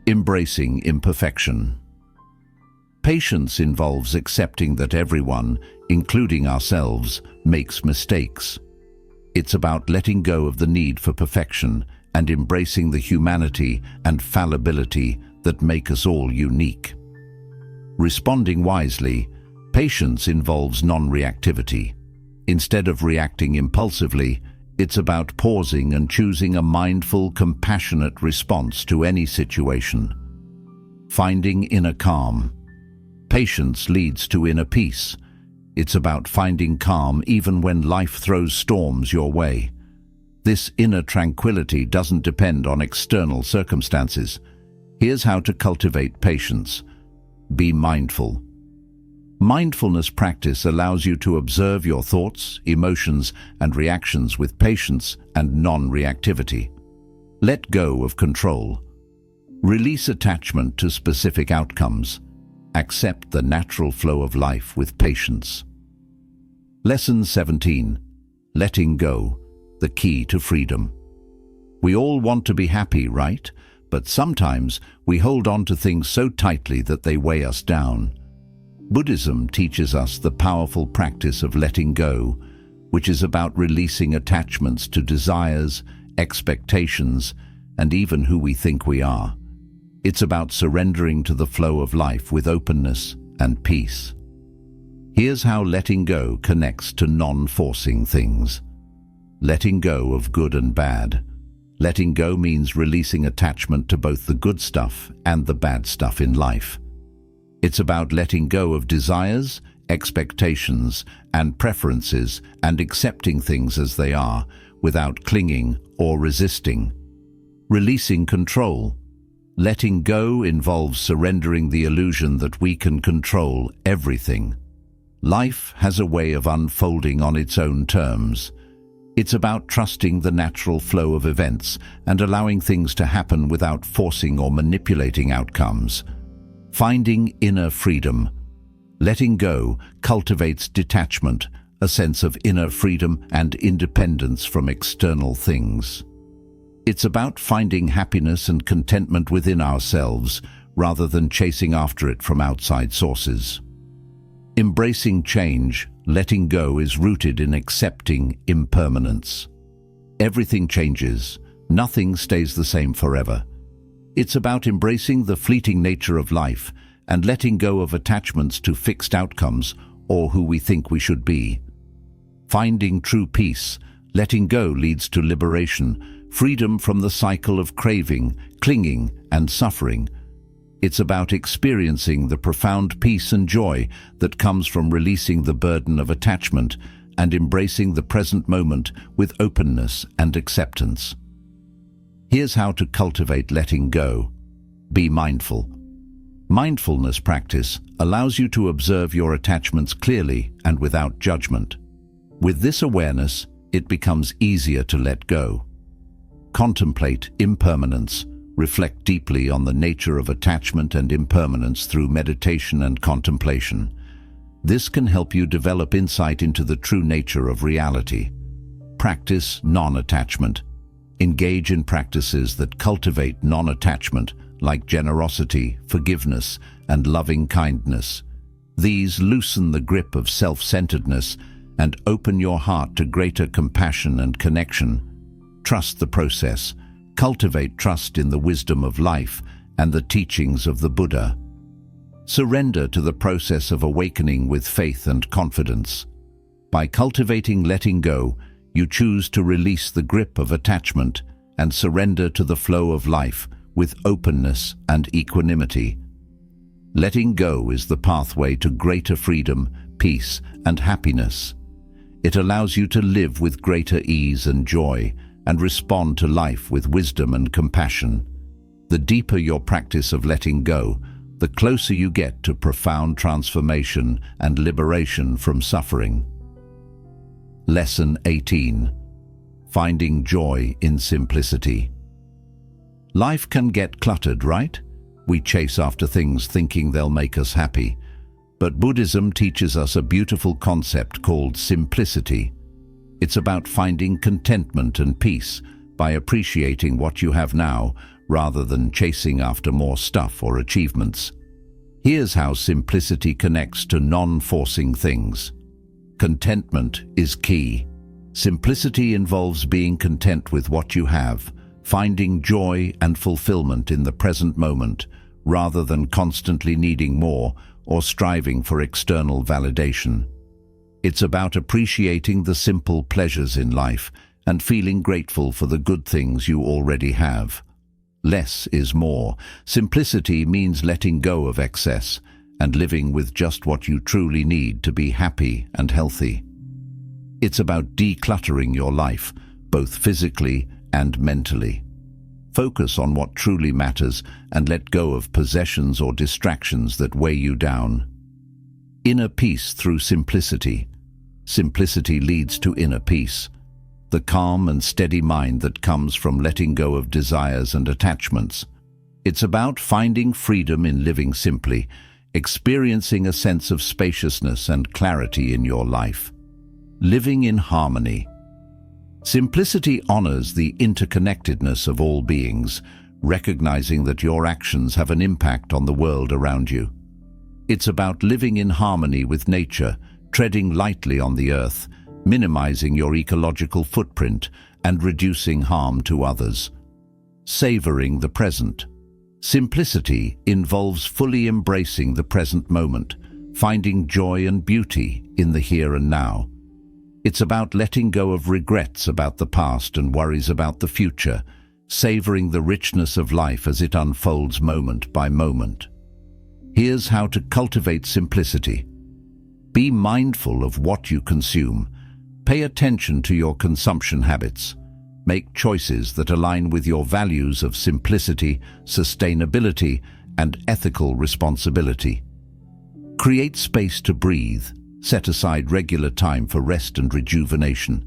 Embracing imperfection. Patience involves accepting that everyone, including ourselves, makes mistakes. It's about letting go of the need for perfection and embracing the humanity and fallibility that make us all unique. Responding wisely. Patience involves non-reactivity. Instead of reacting impulsively, it's about pausing and choosing a mindful, compassionate response to any situation. Finding inner calm. Patience leads to inner peace. It's about finding calm even when life throws storms your way. This inner tranquility doesn't depend on external circumstances. Here's how to cultivate patience. Be mindful. Mindfulness practice allows you to observe your thoughts, emotions, and reactions with patience and non-reactivity. Let go of control. Release attachment to specific outcomes. Accept the natural flow of life with patience. Lesson 17. Letting go, the key to freedom. We all want to be happy, right? But sometimes we hold on to things so tightly that they weigh us down. Buddhism teaches us the powerful practice of letting go, which is about releasing attachments to desires, expectations, and even who we think we are. It's about surrendering to the flow of life with openness and peace. Here's how letting go connects to non-forcing things. Letting go of good and bad. Letting go means releasing attachment to both the good stuff and the bad stuff in life. It's about letting go of desires, expectations, and preferences and accepting things as they are without clinging or resisting. Releasing control. Letting go involves surrendering the illusion that we can control everything. Life has a way of unfolding on its own terms. It's about trusting the natural flow of events and allowing things to happen without forcing or manipulating outcomes. Finding inner freedom. Letting go cultivates detachment, a sense of inner freedom and independence from external things. It's about finding happiness and contentment within ourselves rather than chasing after it from outside sources. Embracing change, letting go, is rooted in accepting impermanence. Everything changes, nothing stays the same forever. It's about embracing the fleeting nature of life and letting go of attachments to fixed outcomes or who we think we should be. Finding true peace, letting go, leads to liberation, freedom from the cycle of craving, clinging, and suffering. It's about experiencing the profound peace and joy that comes from releasing the burden of attachment and embracing the present moment with openness and acceptance. Here's how to cultivate letting go. Be mindful. Mindfulness practice allows you to observe your attachments clearly and without judgment. With this awareness, it becomes easier to let go. Contemplate impermanence. Reflect deeply on the nature of attachment and impermanence through meditation and contemplation. This can help you develop insight into the true nature of reality. Practice non-attachment. Engage in practices that cultivate non-attachment, like generosity, forgiveness, and loving kindness. These loosen the grip of self-centeredness and open your heart to greater compassion and connection. Trust the process. Cultivate trust in the wisdom of life and the teachings of the Buddha. Surrender to the process of awakening with faith and confidence. By cultivating letting go, you choose to release the grip of attachment and surrender to the flow of life with openness and equanimity. Letting go is the pathway to greater freedom, peace, and happiness. It allows you to live with greater ease and joy, and respond to life with wisdom and compassion. The deeper your practice of letting go, the closer you get to profound transformation and liberation from suffering. Lesson 18. Finding joy in simplicity. Life can get cluttered, right? We chase after things thinking they'll make us happy. But Buddhism teaches us a beautiful concept called simplicity. It's about finding contentment and peace by appreciating what you have now rather than chasing after more stuff or achievements. Here's how simplicity connects to non-forcing things. Contentment is key. Simplicity involves being content with what you have, finding joy and fulfillment in the present moment rather than constantly needing more or striving for external validation. It's about appreciating the simple pleasures in life and feeling grateful for the good things you already have. Less is more. Simplicity means letting go of excess and living with just what you truly need to be happy and healthy. It's about decluttering your life, both physically and mentally. Focus on what truly matters and let go of possessions or distractions that weigh you down. Inner peace through simplicity. Simplicity leads to inner peace, the calm and steady mind that comes from letting go of desires and attachments. It's about finding freedom in living simply, experiencing a sense of spaciousness and clarity in your life. Living in harmony. Simplicity honors the interconnectedness of all beings, recognizing that your actions have an impact on the world around you. It's about living in harmony with nature, treading lightly on the earth, minimizing your ecological footprint, and reducing harm to others. Savoring the present. Simplicity involves fully embracing the present moment, finding joy and beauty in the here and now. It's about letting go of regrets about the past and worries about the future, savoring the richness of life as it unfolds moment by moment. Here's how to cultivate simplicity. Be mindful of what you consume. Pay attention to your consumption habits. Make choices that align with your values of simplicity, sustainability, and ethical responsibility. Create space to breathe. Set aside regular time for rest and rejuvenation.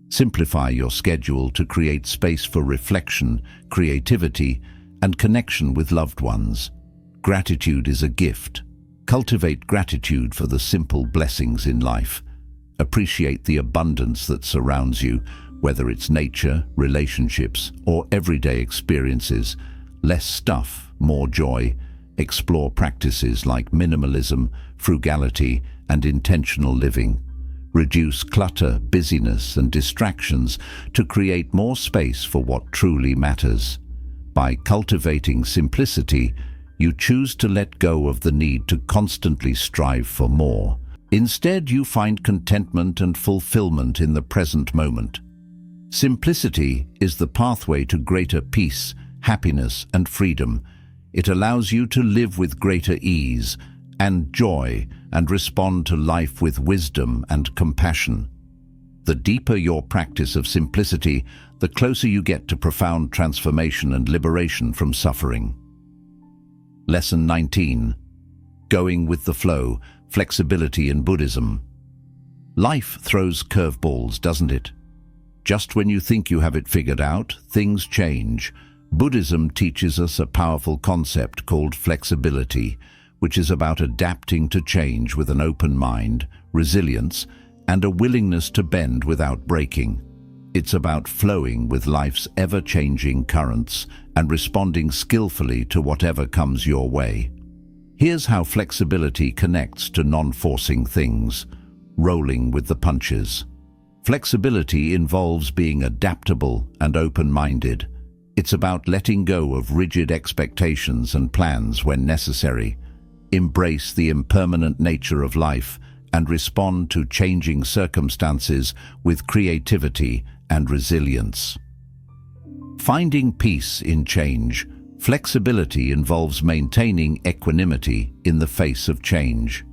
Simplify your schedule to create space for reflection, creativity, and connection with loved ones. Gratitude is a gift. Cultivate gratitude for the simple blessings in life. Appreciate the abundance that surrounds you, whether it's nature, relationships, or everyday experiences. Less stuff, more joy. Explore practices like minimalism, frugality, and intentional living. Reduce clutter, busyness, and distractions to create more space for what truly matters. By cultivating simplicity, you choose to let go of the need to constantly strive for more. Instead, you find contentment and fulfillment in the present moment. Simplicity is the pathway to greater peace, happiness, and freedom. It allows you to live with greater ease and joy and respond to life with wisdom and compassion. The deeper your practice of simplicity, the closer you get to profound transformation and liberation from suffering. Lesson 19. Going with the flow, flexibility in Buddhism. Life throws curveballs, doesn't it? Just when you think you have it figured out, things change. Buddhism teaches us a powerful concept called flexibility, which is about adapting to change with an open mind, resilience, and a willingness to bend without breaking. It's about flowing with life's ever-changing currents and responding skillfully to whatever comes your way. Here's how flexibility connects to non-forcing things, rolling with the punches. Flexibility involves being adaptable and open-minded. It's about letting go of rigid expectations and plans when necessary. Embrace the impermanent nature of life and respond to changing circumstances with creativity and resilience. Finding peace in change. Flexibility involves maintaining equanimity in the face of change.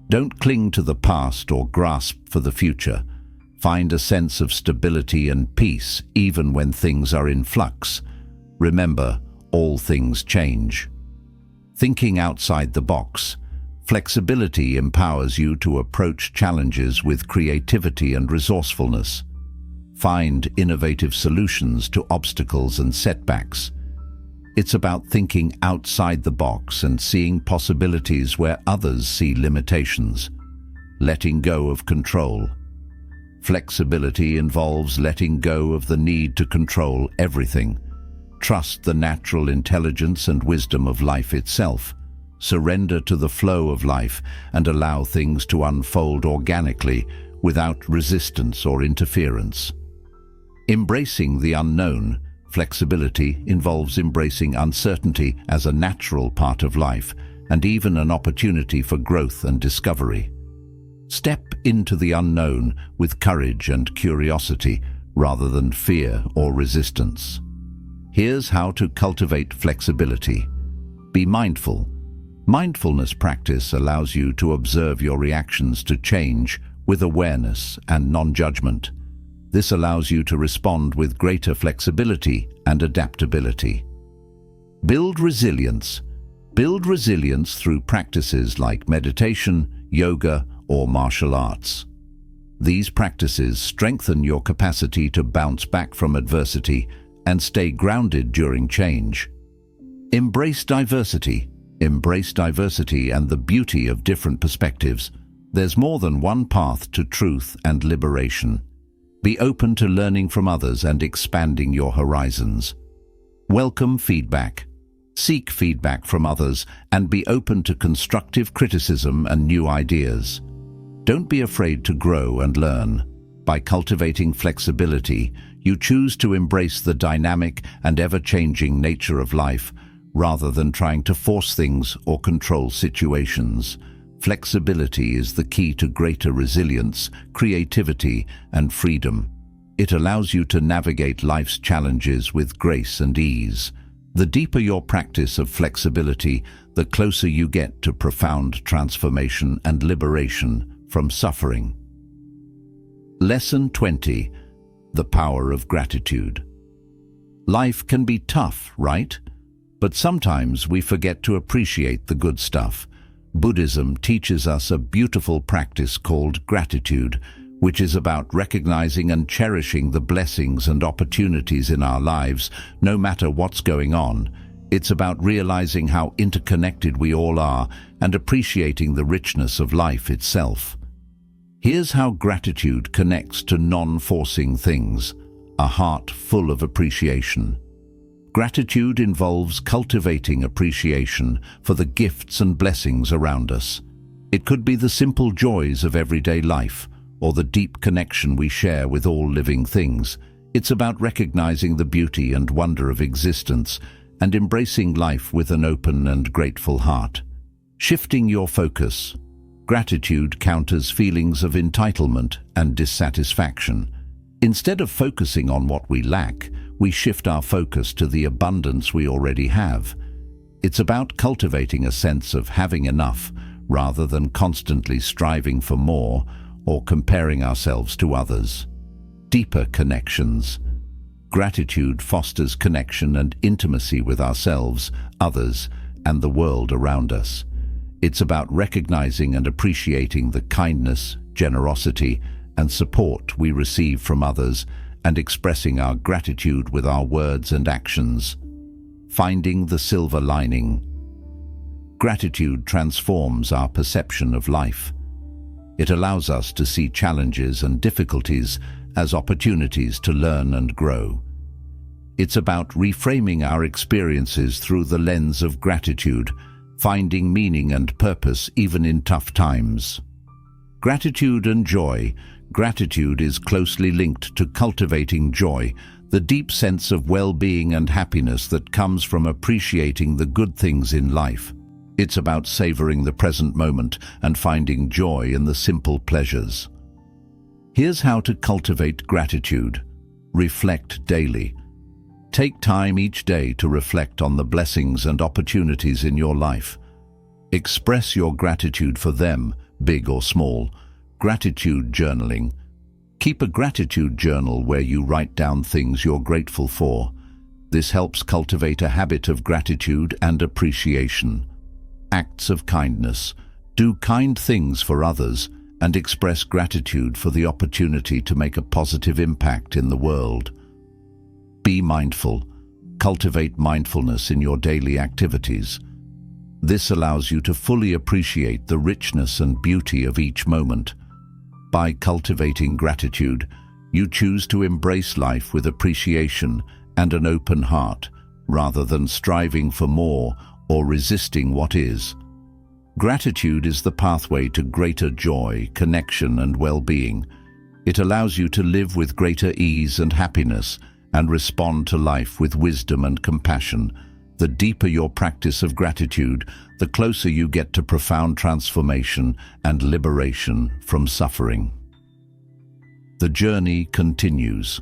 Don't cling to the past or grasp for the future. Find a sense of stability and peace even when things are in flux. Remember, all things change. Thinking outside the box. Flexibility empowers you to approach challenges with creativity and resourcefulness. Find innovative solutions to obstacles and setbacks. It's about thinking outside the box and seeing possibilities where others see limitations. Letting go of control. Flexibility involves letting go of the need to control everything. Trust the natural intelligence and wisdom of life itself. Surrender to the flow of life and allow things to unfold organically without resistance or interference. Embracing the unknown. Flexibility involves embracing uncertainty as a natural part of life and even an opportunity for growth and discovery. Step into the unknown with courage and curiosity rather than fear or resistance. Here's how to cultivate flexibility. Be mindful. Mindfulness practice allows you to observe your reactions to change with awareness and non-judgment. This allows you to respond with greater flexibility and adaptability. Build resilience. Build resilience through practices like meditation, yoga, or martial arts. These practices strengthen your capacity to bounce back from adversity and stay grounded during change. Embrace diversity. Embrace diversity and the beauty of different perspectives. There's more than one path to truth and liberation. Be open to learning from others and expanding your horizons. Welcome feedback. Seek feedback from others and be open to constructive criticism and new ideas. Don't be afraid to grow and learn. By cultivating flexibility, you choose to embrace the dynamic and ever-changing nature of life rather than trying to force things or control situations. Flexibility is the key to greater resilience, creativity, and freedom. It allows you to navigate life's challenges with grace and ease. The deeper your practice of flexibility, the closer you get to profound transformation and liberation from suffering. Lesson 20. The power of gratitude. Life can be tough, right? But sometimes we forget to appreciate the good stuff. Buddhism teaches us a beautiful practice called gratitude, which is about recognizing and cherishing the blessings and opportunities in our lives, no matter what's going on. It's about realizing how interconnected we all are and appreciating the richness of life itself. Here's how gratitude connects to non-forcing things, a heart full of appreciation. Gratitude involves cultivating appreciation for the gifts and blessings around us. It could be the simple joys of everyday life, or the deep connection we share with all living things. It's about recognizing the beauty and wonder of existence and embracing life with an open and grateful heart. Shifting your focus. Gratitude counters feelings of entitlement and dissatisfaction. Instead of focusing on what we lack, we shift our focus to the abundance we already have. It's about cultivating a sense of having enough rather than constantly striving for more or comparing ourselves to others. Deeper connections. Gratitude fosters connection and intimacy with ourselves, others, and the world around us. It's about recognizing and appreciating the kindness, generosity, and support we receive from others and expressing our gratitude with our words and actions. Finding the silver lining. Gratitude transforms our perception of life. It allows us to see challenges and difficulties as opportunities to learn and grow. It's about reframing our experiences through the lens of gratitude, finding meaning and purpose even in tough times. Gratitude and joy. Gratitude is closely linked to cultivating joy, the deep sense of well-being and happiness that comes from appreciating the good things in life. It's about savoring the present moment and finding joy in the simple pleasures. Here's how to cultivate gratitude. Reflect daily. Take time each day to reflect on the blessings and opportunities in your life. Express your gratitude for them, big or small. Gratitude journaling. Keep a gratitude journal where you write down things you're grateful for. This helps cultivate a habit of gratitude and appreciation. Acts of kindness. Do kind things for others and express gratitude for the opportunity to make a positive impact in the world. Be mindful. Cultivate mindfulness in your daily activities. This allows you to fully appreciate the richness and beauty of each moment. By cultivating gratitude, you choose to embrace life with appreciation and an open heart, rather than striving for more or resisting what is. Gratitude is the pathway to greater joy, connection, and well-being. It allows you to live with greater ease and happiness and respond to life with wisdom and compassion. The deeper your practice of gratitude, the closer you get to profound transformation and liberation from suffering. The journey continues.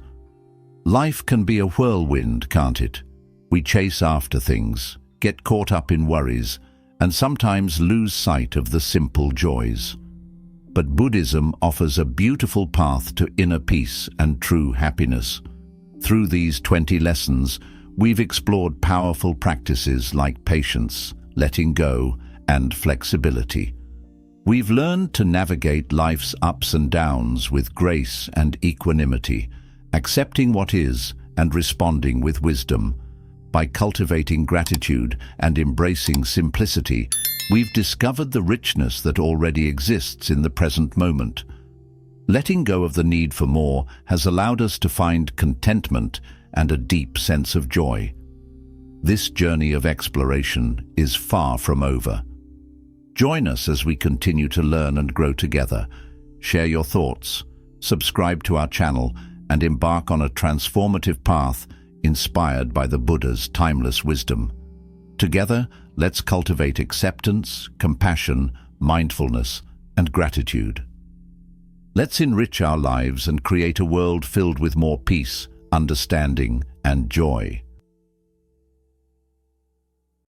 Life can be a whirlwind, can't it? We chase after things, get caught up in worries, and sometimes lose sight of the simple joys. But Buddhism offers a beautiful path to inner peace and true happiness. Through these 20 lessons, we've explored powerful practices like patience, letting go, and flexibility. We've learned to navigate life's ups and downs with grace and equanimity, accepting what is and responding with wisdom. By cultivating gratitude and embracing simplicity, we've discovered the richness that already exists in the present moment. Letting go of the need for more has allowed us to find contentment and a deep sense of joy. This journey of exploration is far from over. Join us as we continue to learn and grow together. Share your thoughts, subscribe to our channel, and embark on a transformative path inspired by the Buddha's timeless wisdom. Together, let's cultivate acceptance, compassion, mindfulness, and gratitude. Let's enrich our lives and create a world filled with more peace, understanding, and joy.